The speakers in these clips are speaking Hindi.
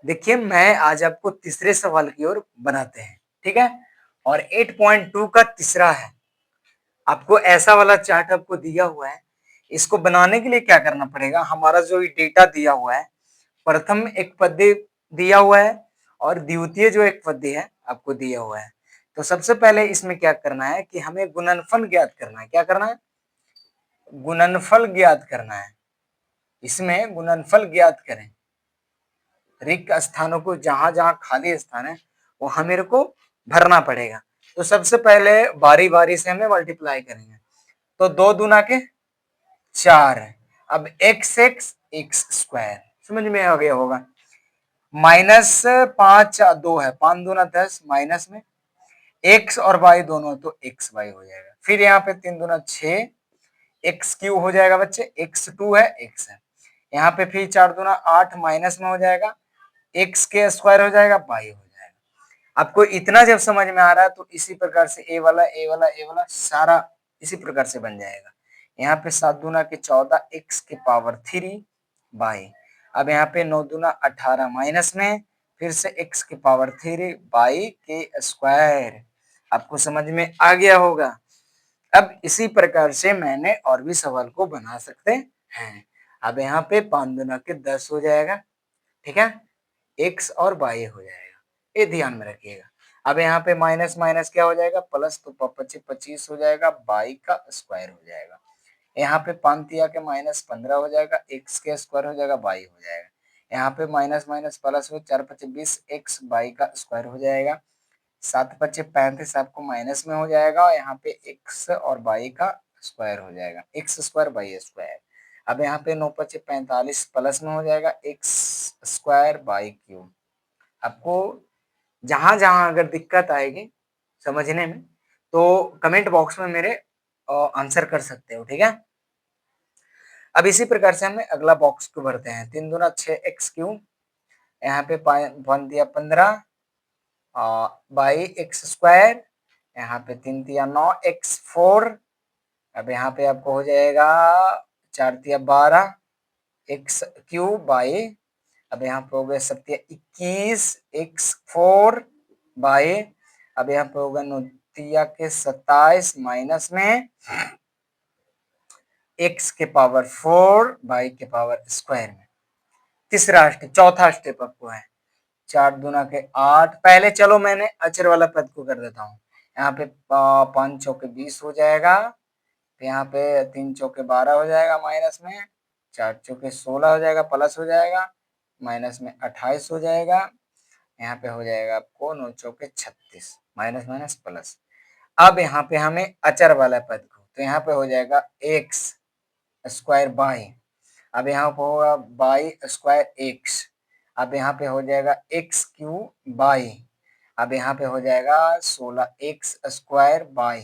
देखिए मैं आज आपको तीसरे सवाल की ओर बनाते हैं, ठीक है। और 8.2 का तीसरा है। आपको ऐसा वाला चार्ट आपको दिया हुआ है। इसको बनाने के लिए क्या करना पड़ेगा, हमारा जो डेटा दिया हुआ है, प्रथम एक पद्य दिया हुआ है और द्वितीय जो एक पद्य है आपको दिया हुआ है। तो सबसे पहले इसमें क्या करना है कि हमें गुणनफल ज्ञात करना है। क्या करना है? गुणनफल ज्ञात करना है। इसमें गुणनफल ज्ञात करें। रिक्त स्थानों को, जहां जहां खाली स्थान है वहां मेरे को भरना पड़ेगा। तो सबसे पहले बारी बारी से हमें मल्टीप्लाई करेंगे। तो 2 दूना के 4 है। अब एक्स एक्स एक्स स्क्वायर समझ में आ गया होगा। -5 2 है, 5 दूना 10 माइनस में एक्स और वाई दोनों, तो एक्स वाई हो जाएगा। फिर यहाँ पे 3 दूना 6 एक्स क्यू हो जाएगा बच्चे, एक्स 2 है एक्स है। यहाँ पे फिर 4 दूना 8 माइनस में हो जाएगा, एक्स के स्क्वायर हो जाएगा, वाई हो जाएगा। आपको इतना जब समझ में आ रहा है तो इसी प्रकार से ए वाला ए वाला ए वाला सारा इसी प्रकार से बन जाएगा। यहाँ पे 7 दूना 14 एक्स के पावर 3 बाई। अब यहाँ पे 9 दूना 18 माइनस में फिर से एक्स के पावर 3 बाई के स्क्वायर। आपको समझ में आ गया होगा। अब इसी प्रकार से मैंने और भी सवाल को बना सकते हैं। अब यहाँ पे 5 दूना 10 हो जाएगा, ठीक है, एक्स और वाई हो जाएगा, ये ध्यान में रखिएगा। अब यहाँ पे माइनस माइनस क्या हो जाएगा, प्लस, तो 25 हो जाएगा, बाई का स्क्वायर हो जाएगा। यहाँ पे 5 के -15 हो जाएगा, एक्स के स्क्वायर हो जाएगा, बाई हो जाएगा। यहाँ पे माइनस माइनस प्लस हो, 4 × 5 = 20 एक्स बाई का स्क्वायर हो जाएगा। 7 × 5 = 35 आपको माइनस में हो जाएगा, और यहाँ पे एक्स और बाई का स्क्वायर हो जाएगा, एक्स स्क्वायर बाई स्क्वायर। अब यहाँ पे 9 × 5 = 45 प्लस में हो जाएगा, एक्स स्क्वायर बाई क्यूब। आपको जहां जहां अगर दिक्कत आएगी समझने में तो कमेंट बॉक्स में मेरे आंसर कर सकते हो, ठीक है। अब इसी प्रकार से हमें अगला बॉक्स को भरते हैं। 3 दूना 6 एक्स क्यूब, यहाँ पे 1 दिया 15 बाई एक्स स्क्वायर, यहाँ पे 3 × 3 = 9 एक्स 4। अब यहाँ पे आपको हो जाएगा 4 × 3 = 12 एक्स क्यूब बाई, अब यहाँ पे हो गया 7 × 21 एक्स 4 बाई, अब यहाँ पे होगा 9 × 3 = 27 माइनस में एक्स के पावर 4 बाई के पावर स्क्वायर में। तीसरा स्टेप, चौथा स्टेप आपको है 4 दूना 8। पहले चलो मैंने अचर वाला पद को कर देता हूँ। यहाँ पे 5 × 4 = 20 हो जाएगा, यहाँ पे 3 × 4 = 12 हो जाएगा, माइनस में 4 × 4 = 16 हो जाएगा, प्लस हो जाएगा, माइनस में 28 हो जाएगा। यहाँ पे हो जाएगा आपको 9 × 4 = 36, माइनस माइनस प्लस। अब यहाँ पे हमें अचर वाला पद को, तो यहाँ पे हो जाएगा एक्स स्क्वायर बाई, अब यहाँ पे होगा बाई स्क्वायर एक्स, अब यहाँ पे हो जाएगा एक्स क्यू बाई, अब यहाँ पे हो जाएगा 16 x square by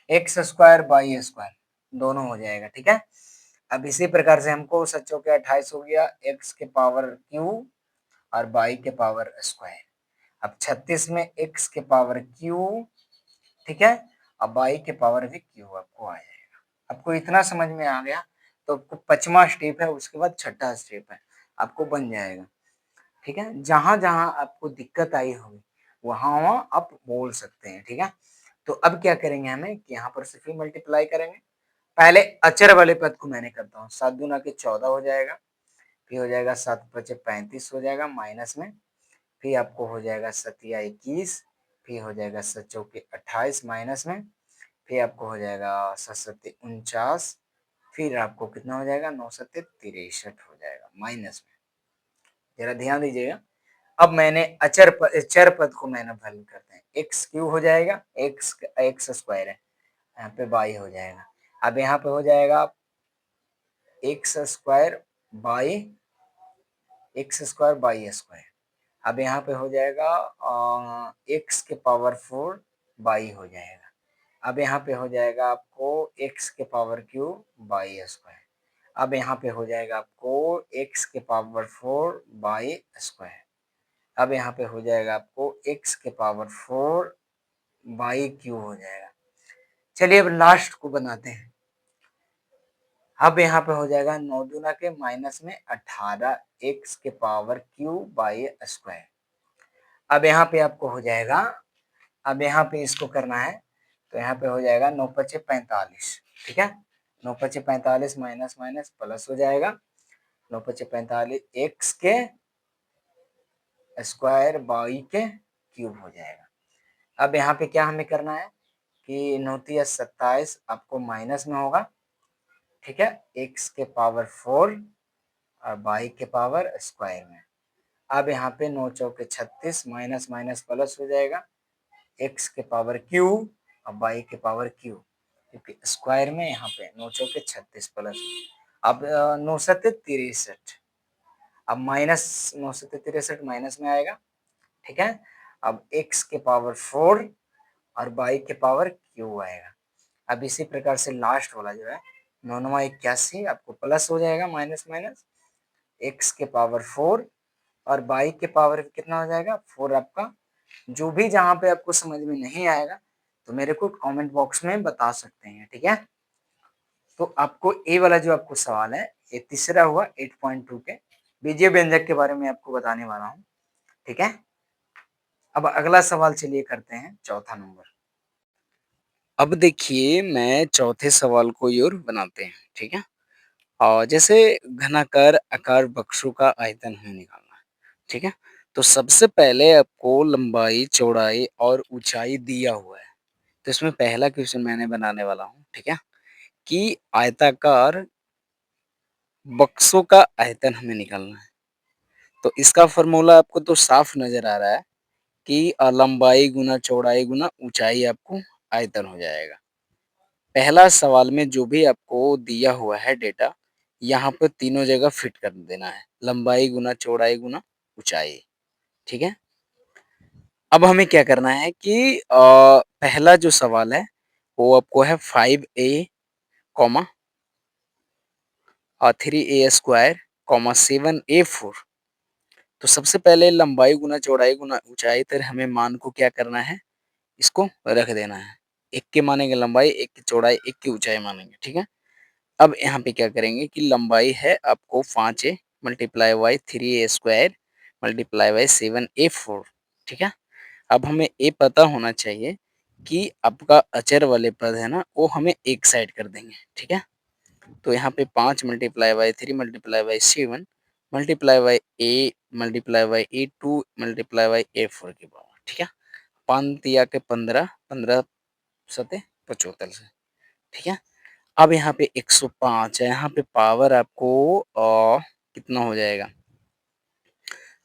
x square by square, दोनों हो जाएगा, ठीक है। अब इसी प्रकार से हमको 7 × 4 = 28 हो गया, एक्स के पावर क्यू और बाई के पावर स्क्वायर। अब 36 में एक्स के पावर क्यू, ठीक है, अब बाई के पावर भी क्यू आपको आ जाएगा। आपको इतना समझ में आ गया तो आपको 5वां स्टेप है, उसके बाद 6ठा स्टेप है, आपको बन जाएगा, ठीक है। जहां जहां आपको दिक्कत आई होगी वहां वहां आप बोल सकते हैं, ठीक है। तो अब क्या करेंगे हमें कि यहाँ पर सिर्फ मल्टीप्लाई करेंगे। पहले अचर वाले पद को मैंने करता हूँ, 7 दूना 14 हो जाएगा, फिर हो जाएगा 7 × 5 = 35 हो जाएगा, माइनस में फिर आपको हो जाएगा 7 × 21, फिर हो जाएगा 7 × 4 = 28 माइनस में, फिर आपको हो जाएगा 7 × 7 = 49, फिर आपको कितना हो जाएगा 9 × 7 = 63 हो जाएगा, माइनस में। जरा ध्यान दीजिएगा। अब मैंने चर पद को मैंने हल करते हैं, एक्स क्यू हो जाएगा, एक्स एक्स स्क्वायर है, यहाँ पे बाई हो जाएगा। अब यहाँ पे हो जाएगा x square by x square by square, अब यहाँ पे हो जाएगा एक्स के पावर 4 बाई हो जाएगा। अब यहाँ पे हो जाएगा आपको एक्स के पावर क्यू बाई स्क्वायर, अब यहाँ पे हो जाएगा आपको एक्स के पावर 4 बाई स्क्वायर, अब यहाँ पे हो जाएगा आपको एक्स के पावर 4 बाई क्यू हो जाएगा। चलिए अब लास्ट को बनाते हैं। अब यहाँ पे हो जाएगा 9 दूना के माइनस में 18 एक्स के पावर क्यू बाई स्क्वायर। अब यहाँ पे आपको हो जाएगा, अब यहाँ पे इसको करना है तो यहाँ पे हो जाएगा 9 पचे 45, ठीक है। 9 पचे 45 माइनस माइनस प्लस हो जाएगा, 9 पचे 45 एक्स के स्क्वायर बाई के क्यूब हो जाएगा। अब यहाँ पे क्या हमें करना है कि 9 तिया 27 आपको माइनस में होगा, ठीक है, एक्स के पावर 4 और बाई के पावर स्क्वायर में। अब यहाँ पे 9 चौके 36 माइनस माइनस प्लस हो जाएगा, एक्स के पावर क्यू और बाई के पावर क्यू, क्योंकि स्क्वायर में यहाँ पे 9 चौके 36 प्लस। अब 9 सत्ते 63, अब माइनस 9 सत्ते 63 माइनस में आएगा, ठीक है। अब एक्स के पावर 4 और बाई के पावर क्यू आएगा। अब इसी प्रकार से लास्ट वाला जो है 9×81 आपको प्लस हो जाएगा, माइनस माइनस एक्स के पावर 4 और बाई के पावर कितना हो जाएगा 4 आपका। जो भी जहां पे आपको समझ में नहीं आएगा तो मेरे को कमेंट बॉक्स में बता सकते हैं, ठीक है। तो आपको ए वाला जो आपको सवाल है ये तीसरा हुआ 8.2 के बीजीय व्यंजक के बारे में आपको बताने वाला हूँ, ठीक है। अब अगला सवाल चलिए करते हैं, चौथा नंबर। अब देखिए मैं चौथे सवाल को और बनाते हैं, ठीक है। और जैसे घनाकार आकार बक्सों का आयतन हमें निकालना है, ठीक है। तो सबसे पहले आपको लंबाई, चौड़ाई और ऊंचाई दिया हुआ है। तो इसमें पहला क्वेश्चन मैंने बनाने वाला हूँ, ठीक है, कि आयताकार बक्सों का आयतन हमें निकालना है। तो इसका फॉर्मूला आपको तो साफ नजर आ रहा है कि लंबाई गुना चौड़ाई गुना ऊंचाई आपको आयतन हो जाएगा। पहला सवाल में जो भी आपको दिया हुआ है डेटा, यहाँ पे तीनों जगह फिट कर देना है, लंबाई गुना चौड़ाई गुना ऊंचाई, ठीक है। अब हमें क्या करना है कि पहला जो सवाल है वो आपको है 5a comma 3a square comma 7a4। तो सबसे पहले लंबाई गुना चौड़ाई गुना ऊंचाई, तर हमें मान को क्या करना है, इसको रख देना है। एक के मानेंगे लंबाई, एक की चौड़ाई, एक की ऊंचाई मानेंगे, ठीक है। अब यहाँ पे क्या करेंगे कि लंबाई है आपको 5a multiply by 3a square multiply by 7a4, ठीक है। अब हमें ये पता होना चाहिए कि आपका अचर वाले पद है ना वो हमें एक साइड कर देंगे, ठीक है। तो यहाँ पे 5 multiply by 3 multiply by 7 multiply by A multiply by A2 multiply by A4 की पावर, ठीक है। 5 तिया के 15, 15 सते 75 से, ठीक है। अब यहाँ पे 105 है, यहाँ पे पावर आपको कितना हो जाएगा।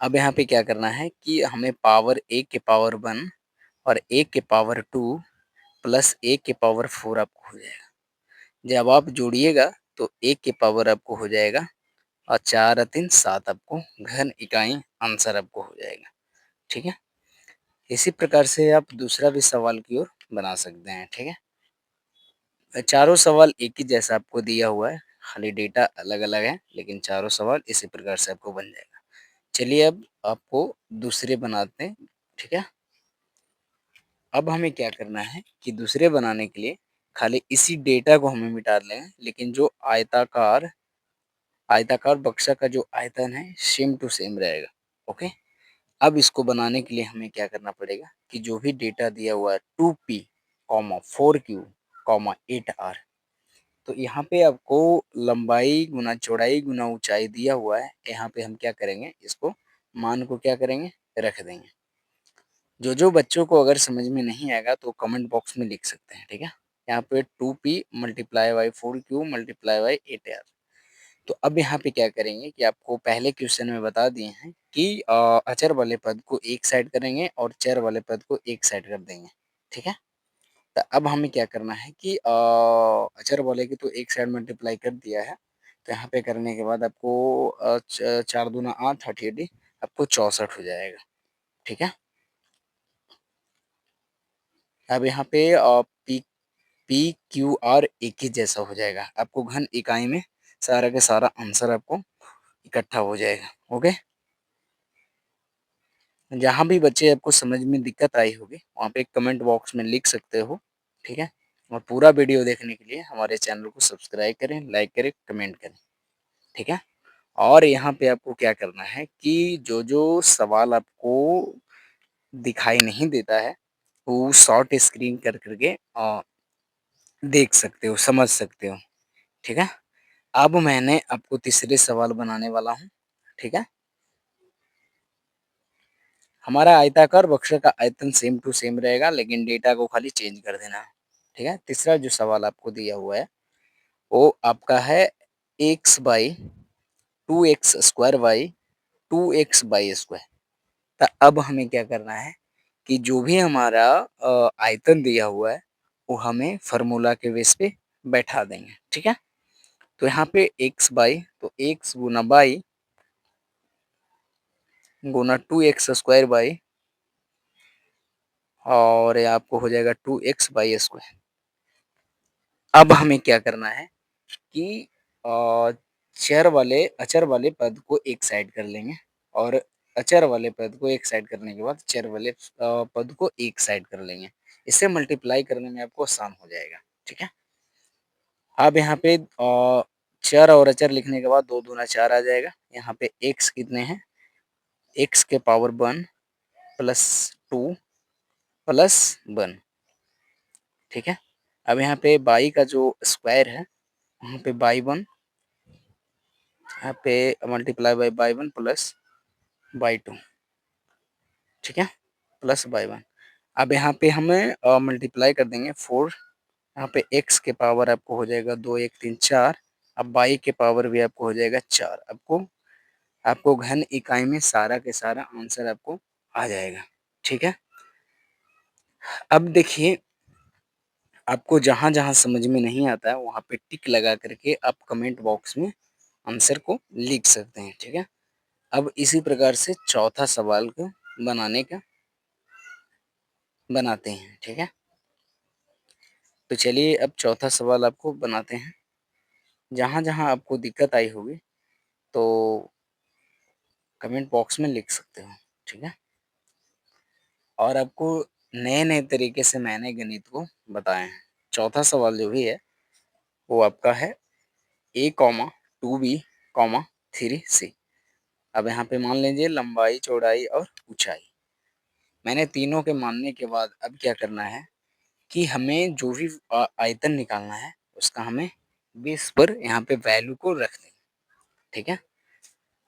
अब यहाँ पे क्या करना है कि हमें पावर ए के पावर 1 और ए के पावर 2 प्लस ए के पावर 4 आपको हो जाएगा। जब आप जोड़िएगा तो ए के पावर आपको हो जाएगा और 4 और 3 7 आपको घन इकाई आंसर आपको हो जाएगा, ठीक है। इसी प्रकार से आप दूसरा भी सवाल की ओर बना सकते हैं, ठीक है। चारों सवाल एक ही जैसा आपको दिया हुआ है, खाली डेटा अलग अलग है, लेकिन चारों सवाल इसी प्रकार से आपको बन जाएगा। चलिए अब आपको दूसरे बनाते हैं, ठीक है। अब हमें क्या करना है कि दूसरे बनाने के लिए खाली इसी डेटा को हमें मिटा लें, लेकिन जो आयताकार आयताकार बक्सा का जो आयतन है सेम टू सेम रहेगा, ओके। अब इसको बनाने के लिए हमें क्या करना पड़ेगा कि जो भी डेटा दिया हुआ है 2p comma 4q comma 8r, तो यहाँ पे आपको लंबाई गुना चौड़ाई गुना ऊंचाई दिया हुआ है। यहाँ पे हम क्या करेंगे, इसको मान को क्या करेंगे, रख देंगे। जो बच्चों को अगर समझ में नहीं आएगा तो कमेंट बॉक्स में लिख सकते हैं, ठीक है। यहाँ पे 2p multiply by 4q multiply by 8r। तो अब यहाँ पे क्या करेंगे कि आपको पहले क्वेश्चन में बता दिए हैं कि अचर वाले पद को एक साइड करेंगे और चर वाले पद को एक साइड कर देंगे, ठीक है। तो अब हमें क्या करना है कि अचर वाले की तो एक साइड मल्टीप्लाई कर दिया है, तो यहाँ पे करने के बाद आपको 4 दूना 8 38 आपको 64 हो जाएगा, ठीक है। अब यहाँ पे पी पी क्यू आर एक ही जैसा हो जाएगा, आपको घन इकाई में सारा का सारा आंसर आपको इकट्ठा हो जाएगा, ओके। जहाँ भी बच्चे आपको समझ में दिक्कत आई होगी वहाँ पे कमेंट बॉक्स में लिख सकते हो, ठीक है। और पूरा वीडियो देखने के लिए हमारे चैनल को सब्सक्राइब करें, लाइक करें, कमेंट करें, ठीक है। और यहाँ पे आपको क्या करना है कि जो जो सवाल आपको दिखाई नहीं देता है वो शॉर्ट स्क्रीन कर करके देख सकते हो, समझ सकते हो, ठीक है। अब मैंने आपको तीसरे सवाल बनाने वाला हूँ, ठीक है। हमारा आयताकार बक्से का आयतन सेम टू सेम रहेगा, लेकिन डेटा को खाली चेंज कर देना है, ठीक है। तीसरा जो सवाल आपको दिया हुआ है वो आपका है x by 2x² by 2x² तो अब हमें क्या करना है कि जो भी हमारा आयतन दिया हुआ है वो हमें फार्मूला के बेस पे बैठा देंगे, ठीक है। तो यहाँ पे x बाई तो x Guna by Guna 2x² by और ये आपको हो जाएगा 2x² अब हमें क्या करना है कि अचर वाले पद को एक साइड कर लेंगे और अचर वाले पद को एक साइड करने के बाद चर वाले पद को एक साइड कर लेंगे। इससे मल्टीप्लाई करने में आपको आसान हो जाएगा, ठीक है। अब यहाँ पे चर और अचर लिखने के बाद 2 दूना 4 आ जाएगा। यहाँ पे x कितने हैं, x के पावर 1 प्लस 2 प्लस 1, ठीक है। अब यहाँ पे बाई का जो स्क्वायर है वहाँ पे बाई 1 यहाँ पे multiply by by 1 plus by 2, ठीक है, प्लस बाई 1। अब यहाँ पे हमें मल्टीप्लाई कर देंगे 4, यहाँ पे x के पावर आपको हो जाएगा 2 1 3 4, अब बाई के पावर भी आपको हो जाएगा 4। आपको आपको घन इकाई में सारा के सारा आंसर आपको आ जाएगा, ठीक है। अब देखिए आपको जहाँ जहाँ समझ में नहीं आता है वहाँ पे टिक लगा करके आप कमेंट बॉक्स में आंसर को लिख सकते हैं, ठीक है। अब इसी प्रकार से चौथा सवाल को बनाने का बनाते हैं, ठीक है। तो चलिए अब चौथा सवाल आपको बनाते हैं। जहाँ जहाँ आपको दिक्कत आई होगी तो कमेंट बॉक्स में लिख सकते हो, ठीक है। और आपको नए नए तरीके से मैंने गणित को बताए हैं। चौथा सवाल जो भी है वो आपका है a comma 2b comma 3c। अब यहाँ पे मान लीजिए लंबाई चौड़ाई और ऊंचाई मैंने तीनों के मानने के बाद अब क्या करना है कि हमें जो भी आयतन निकालना है उसका हमें बेस पर यहाँ पे वैल्यू को रख दें, ठीक है।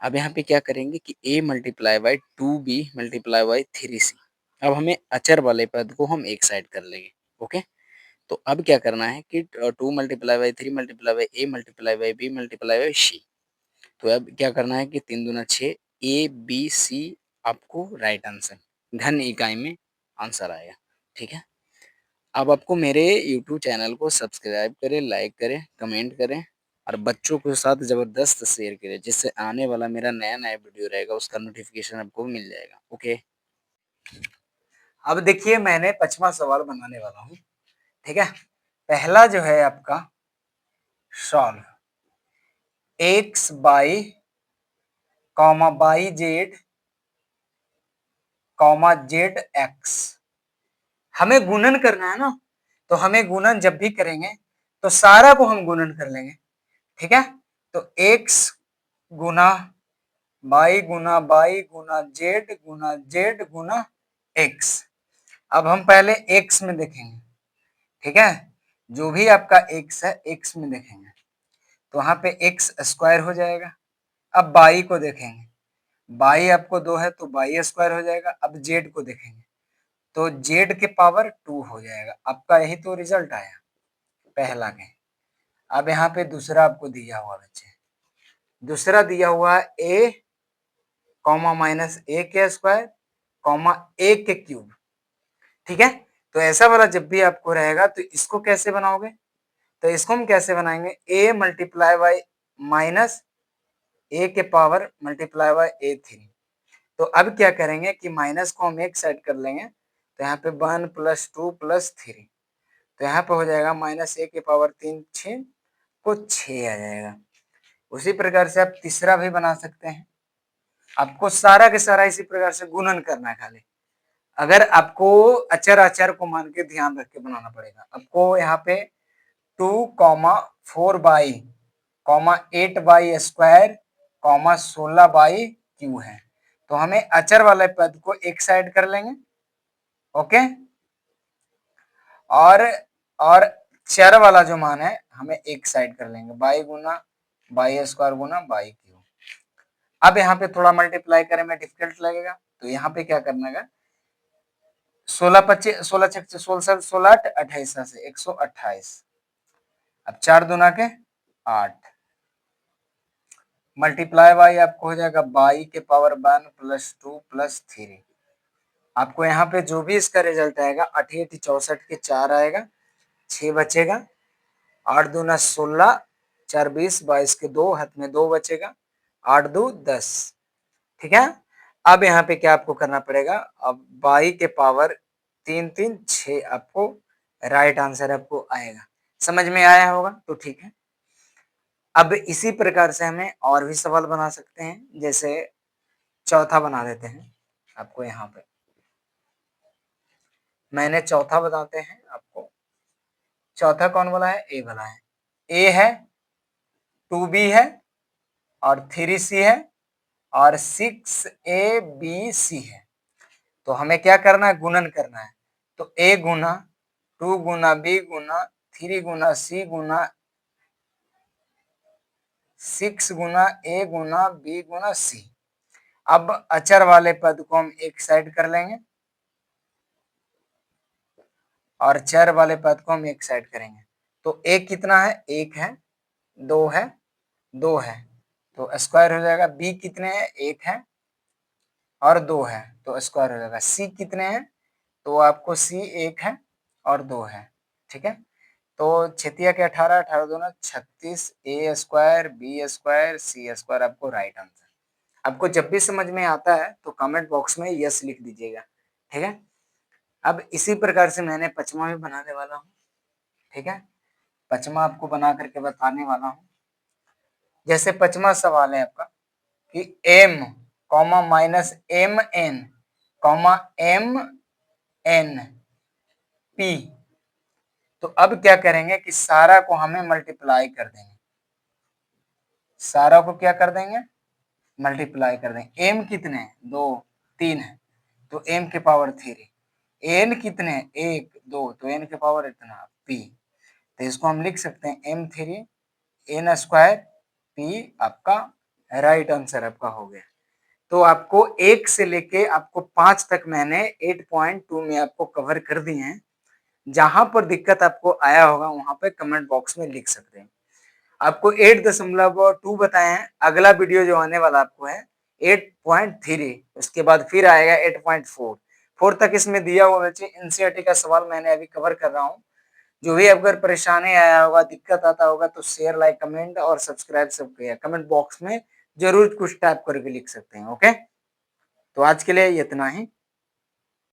अब यहाँ पे क्या करेंगे कि a multiply by 2b multiply by 3c। अब हमें अचर वाले पद को हम एक साइड कर लेंगे, ओके। तो अब क्या करना है कि 2 multiply by 3 multiply by a multiply by b multiply by c। तो अब क्या करना है कि 3 दूना 6 ए बी सी आपको राइट आंसर घन इकाई में आंसर आएगा, ठीक है। अब आपको मेरे यूट्यूब चैनल को सब्सक्राइब करें, लाइक करें, कमेंट करें और बच्चों के साथ ज़बरदस्त शेयर करें, जिससे आने वाला मेरा नया नया वीडियो रहेगा उसका नोटिफिकेशन आपको मिल जाएगा, ओके। अब देखिए मैंने 5वां सवाल बनाने वाला हूँ, ठीक है। पहला जो है आपका solve x by comma by Z comma Z x. हमें गुणन करना है ना, तो हमें गुणन जब भी करेंगे तो सारा को हम गुणन कर लेंगे, ठीक है। तो x Guna by Guna Z Guna x. अब हम पहले एक्स में देखेंगे, ठीक है। जो भी आपका एक्स है एक्स में देखेंगे तो वहां पे एक्स स्क्वायर हो जाएगा। अब बाई को देखेंगे, बाई आपको 2 है तो बाई स्क्वायर हो जाएगा। अब जेड को देखेंगे तो जेड के पावर 2 हो जाएगा। आपका यही तो रिजल्ट आया पहला के। अब यहाँ पे दूसरा आपको दिया हुआ बच्चे, दूसरा दिया हुआ है ए कॉमा माइनस ए के स्क्वायर कॉमा ए के क्यूब, ठीक है। तो ऐसा वाला जब भी आपको रहेगा तो इसको कैसे बनाओगे, तो इसको हम कैसे बनाएंगे ए मल्टीप्लाई बाई माइनस ए के पावर मल्टीप्लाई बाई ए 3। तो अब क्या करेंगे कि माइनस को हम एक साइड कर लेंगे तो यहाँ पे 1 प्लस 2 प्लस 3। तो यहाँ पे हो जाएगा माइनस ए के पावर 3 6 को 6 आ जाएगा। उसी प्रकार से आप तीसरा भी बना सकते हैं। आपको सारा के सारा इसी प्रकार से गुणन करना है खाली। अगर आपको अचर अचर को मान के ध्यान रख के बनाना पड़ेगा। आपको यहाँ पे 2,4/8/² 16/q है, तो हमें अचर वाले पद को एक साइड कर लेंगे। ओके, और चर वाला जो मान है हमें एक साइड कर लेंगे, by Guna by square Guna by Q. अब यहाँ पे थोड़ा मल्टीप्लाई करें में डिफिकल्ट लगेगा, तो यहाँ पे क्या करना है, 16 16 छक 16 16 28 से 128। अब 4 दूना के 8 मल्टीप्लाई बाई आपको हो जाएगा बाई के पावर 1 प्लस 2 प्लस 3। आपको यहाँ पे जो भी इसका रिजल्ट आएगा 88 64 के 4 आएगा, 6 बचेगा, 8 दूना 16, 4 20, 22 के 2, हाथ में 2 बचेगा, 8 2 10। ठीक है, अब यहाँ पे क्या आपको करना पड़ेगा, अब बाई के पावर 3 3 6 आपको राइट आंसर आपको आएगा। समझ में आया होगा तो ठीक है। अब इसी प्रकार से हमें और भी सवाल बना सकते हैं, जैसे चौथा बना देते हैं आपको। यहाँ पे मैंने चौथा बताते हैं आपको। चौथा कौन वाला है, ए वाला है। ए है, 2b है और 3c है और 6abc है। तो हमें क्या करना है, गुणन करना है। तो a Guna 2 Guna b Guna 3 Guna c Guna 6 Guna a Guna b Guna c। अब अचर वाले पद को हम एक साइड कर लेंगे और चर वाले पद को हम एक साइड करेंगे। तो a कितना है, 1 है, 2 है, 2 है, तो स्क्वायर हो जाएगा। b कितने हैं, 1 है और 2 है, तो स्क्वायर हो जाएगा। c कितने हैं, तो आपको c 1 है और 2 है। ठीक है, तो छतिया के 18 18 दूना 36, a square b square c square आपको राइट आंसर। आपको जब भी समझ में आता है तो कमेंट बॉक्स में यस लिख दीजिएगा। ठीक है, अब इसी प्रकार से मैंने पचमा भी बनाने वाला हूँ। ठीक है, पचमा आपको बना करके बताने वाला हूँ। जैसे पचमा सवाल है आपका कि m comma minus m n comma m n p. तो अब क्या करेंगे कि सारा को हमें मल्टीप्लाई कर देंगे, सारा को क्या कर देंगे, मल्टीप्लाई कर देंगे। एम कितने हैं, 2 3 है, तो एम के पावर 3। एन कितने हैं, 1 2, तो एन के पावर इतना पी। तो इसको हम लिख सकते हैं m3 एन स्क्वायर पी। आपका राइट आंसर आपका हो गया। तो आपको 1 से लेके आपको 5 तक मैंने 8.2 में आपको कवर कर दिए हैं। जहां पर दिक्कत आपको आया होगा वहां पे कमेंट बॉक्स में लिख सकते हैं। आपको 8.2 बताए हैं। अगला वीडियो जो आने वाला आपको है 8.3, उसके बाद फिर आएगा 8.4। 4 तक इसमें दिया हुआ बच्चे एनसीईआरटी का सवाल मैंने अभी कवर कर रहा हूँ। जो भी अगर परेशानी आया होगा, दिक्कत आता होगा तो शेयर लाइक कमेंट और सब्सक्राइब सब किया कमेंट बॉक्स में जरूर कुछ टाइप करके लिख सकते हैं। ओके, तो आज के लिए इतना ही।